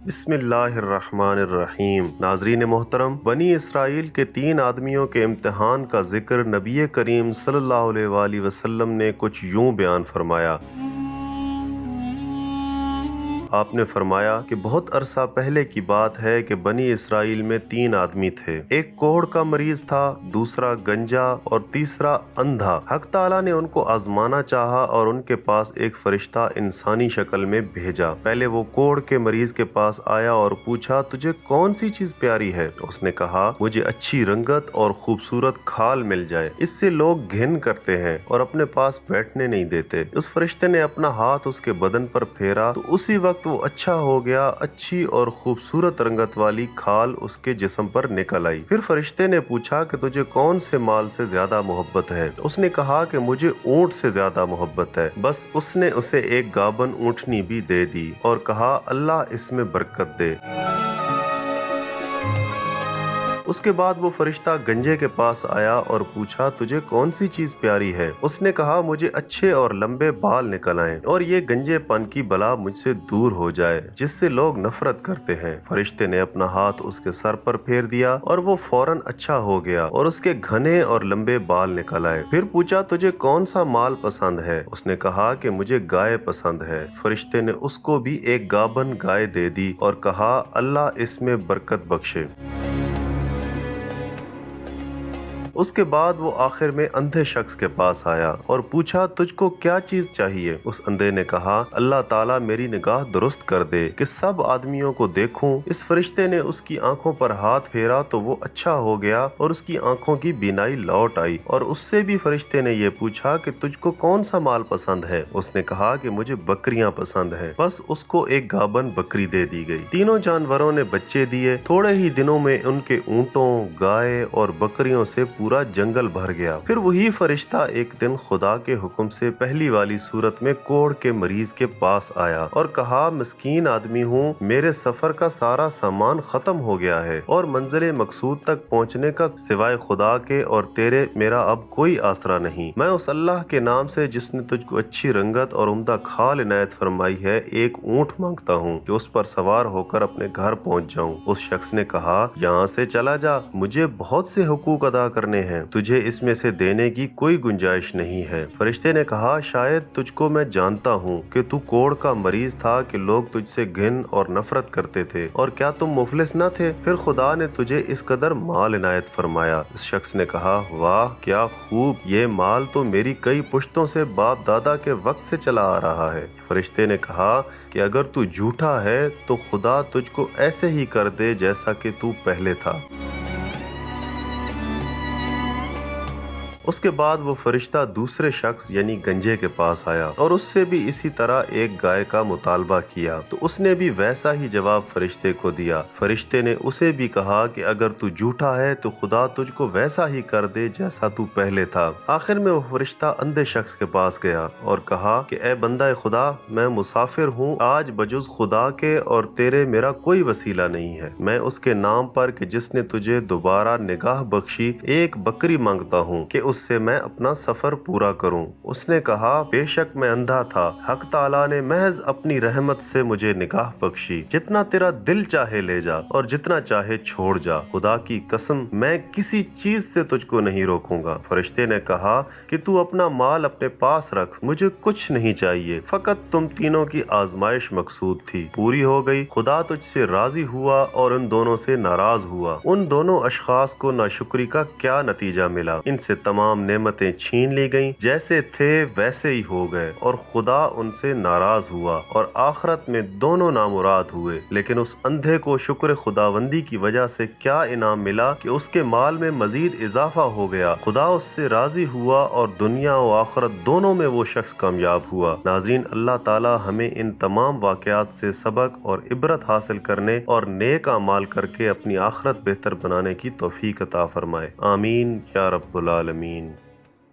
بسم اللہ الرحمن الرحیم۔ ناظرین محترم، بنی اسرائیل کے 3 آدمیوں کے امتحان کا ذکر نبی کریم صلی اللہ علیہ وآلہ وسلم نے کچھ یوں بیان فرمایا۔ آپ نے فرمایا کہ بہت عرصہ پہلے کی بات ہے کہ بنی اسرائیل میں 3 آدمی تھے، ایک کوڑ کا مریض تھا، دوسرا گنجا اور تیسرا اندھا۔ حق تعالیٰ نے ان کو آزمانا چاہا اور ان کے پاس ایک فرشتہ انسانی شکل میں بھیجا۔ پہلے وہ کوڑ کے مریض کے پاس آیا اور پوچھا، تجھے کون سی چیز پیاری ہے؟ اس نے کہا، مجھے اچھی رنگت اور خوبصورت کھال مل جائے، اس سے لوگ گھن کرتے ہیں اور اپنے پاس بیٹھنے نہیں دیتے۔ اس فرشتے نے اپنا ہاتھ اس کے بدن پر پھیرا تو اسی وقت وہ اچھا ہو گیا، اچھی اور خوبصورت رنگت والی کھال اس کے جسم پر نکل آئی۔ پھر فرشتے نے پوچھا کہ تجھے کون سے مال سے زیادہ محبت ہے؟ اس نے کہا کہ مجھے اونٹ سے زیادہ محبت ہے۔ بس اس نے اسے ایک گابن اونٹنی بھی دے دی اور کہا، اللہ اس میں برکت دے۔ اس کے بعد وہ فرشتہ گنجے کے پاس آیا اور پوچھا، تجھے کون سی چیز پیاری ہے؟ اس نے کہا، مجھے اچھے اور لمبے بال نکل آئیں اور یہ گنجے پن کی بلا مجھ سے دور ہو جائے جس سے لوگ نفرت کرتے ہیں۔ فرشتے نے اپنا ہاتھ اس کے سر پر پھیر دیا اور وہ فوراً اچھا ہو گیا اور اس کے گھنے اور لمبے بال نکل آئے۔ پھر پوچھا، تجھے کون سا مال پسند ہے؟ اس نے کہا کہ مجھے گائے پسند ہے۔ فرشتے نے اس کو بھی ایک گابن گائے دے دی اور کہا، اللہ اس میں برکت بخشے۔ اس کے بعد وہ آخر میں اندھے شخص کے پاس آیا اور پوچھا، تجھ کو کیا چیز چاہیے؟ اس اندھے نے کہا، اللہ تعالیٰ میری نگاہ درست کر دے کہ سب آدمیوں کو دیکھوں۔ اس فرشتے نے اس کی آنکھوں پر ہاتھ پھیرا تو وہ اچھا ہو گیا اور اس کی آنکھوں کی بینائی لوٹ آئی۔ اور اس سے بھی فرشتے نے یہ پوچھا کہ تجھ کو کون سا مال پسند ہے؟ اس نے کہا کہ مجھے بکریاں پسند ہیں۔ بس اس کو ایک گابن بکری دے دی گئی۔ تینوں جانوروں نے بچے دیے۔ تھوڑے ہی دنوں میں ان کے اونٹوں، گائے اور بکریوں سے پورا جنگل بھر گیا۔ پھر وہی فرشتہ ایک دن خدا کے حکم سے پہلی والی صورت میں کوڑ کے مریض کے پاس آیا اور کہا، مسکین آدمی ہوں، میرے سفر کا سارا سامان ختم ہو گیا ہے اور منزل مقصود تک پہنچنے کا سوائے خدا کے اور تیرے میرا اب کوئی آسرا نہیں۔ میں اس اللہ کے نام سے جس نے تجھ کو اچھی رنگت اور عمدہ کھال عنایت فرمائی ہے ایک اونٹ مانگتا ہوں کہ اس پر سوار ہو کر اپنے گھر پہنچ جاؤں۔ اس شخص نے کہا، یہاں سے چلا جا، مجھے بہت سے حقوق ادا کرنے ہیں، تجھے اس میں سے دینے کی کوئی گنجائش نہیں ہے۔ فرشتے نے کہا، شاید تجھ کو میں جانتا ہوں کہ تو کوڑ کا مریض تھا کہ لوگ تجھ سے گھن اور نفرت کرتے تھے، اور کیا تم مفلس نہ تھے؟ پھر خدا نے تجھے اس قدر مال عنایت فرمایا۔ اس شخص نے کہا، واہ کیا خوب، یہ مال تو میری کئی پشتوں سے باپ دادا کے وقت سے چلا آ رہا ہے۔ فرشتے نے کہا کہ اگر تو جھوٹا ہے تو خدا تجھ کو ایسے ہی کر دے جیسا کہ تو پہلے تھا۔ اس کے بعد وہ فرشتہ دوسرے شخص یعنی گنجے کے پاس آیا اور اس سے بھی اسی طرح ایک گائے کا مطالبہ کیا تو اس نے بھی ویسا ہی جواب فرشتے کو دیا۔ فرشتے نے اسے بھی کہا کہ اگر تو جھوٹا ہے تو خدا تجھ کو ویسا ہی کر دے جیسا تو پہلے تھا۔ آخر میں وہ فرشتہ اندھے شخص کے پاس گیا اور کہا کہ اے بندہ خدا، میں مسافر ہوں، آج بجز خدا کے اور تیرے میرا کوئی وسیلہ نہیں ہے۔ میں اس کے نام پر کہ جس نے تجھے دوبارہ نگاہ بخشی ایک بکری مانگتا ہوں کہ اس سے میں اپنا سفر پورا کروں۔ اس نے کہا، بے شک میں اندھا تھا، حق تعالیٰ نے محض اپنی رحمت سے مجھے نگاہ بخشی۔ جتنا تیرا دل چاہے لے جا اور جتنا چاہے چھوڑ جا، خدا کی قسم میں کسی چیز سے تجھ کو نہیں روکوں گا۔ فرشتے نے کہا کہ تو اپنا مال اپنے پاس رکھ، مجھے کچھ نہیں چاہیے، فقط تم تینوں کی آزمائش مقصود تھی، پوری ہو گئی۔ خدا تجھ سے راضی ہوا اور ان دونوں سے ناراض ہوا۔ ان دونوں اشخاص کو ناشکری کا کیا نتیجہ ملا؟ ان سے تمام نعمتیں چھین لی گئیں، جیسے تھے ویسے ہی ہو گئے، اور خدا ان سے ناراض ہوا اور آخرت میں دونوں نامراد ہوئے۔ لیکن اس اندھے کو شکر خداوندی کی وجہ سے کیا انعام ملا کہ اس کے مال میں مزید اضافہ ہو گیا۔ خدا اس سے راضی ہوا اور دنیا و آخرت دونوں میں وہ شخص کامیاب ہوا۔ ناظرین، اللہ تعالی ہمیں ان تمام واقعات سے سبق اور عبرت حاصل کرنے اور نیک اعمال کر کے اپنی آخرت بہتر بنانے کی توفیق عطا فرمائے۔ آمین یا رب العالمین۔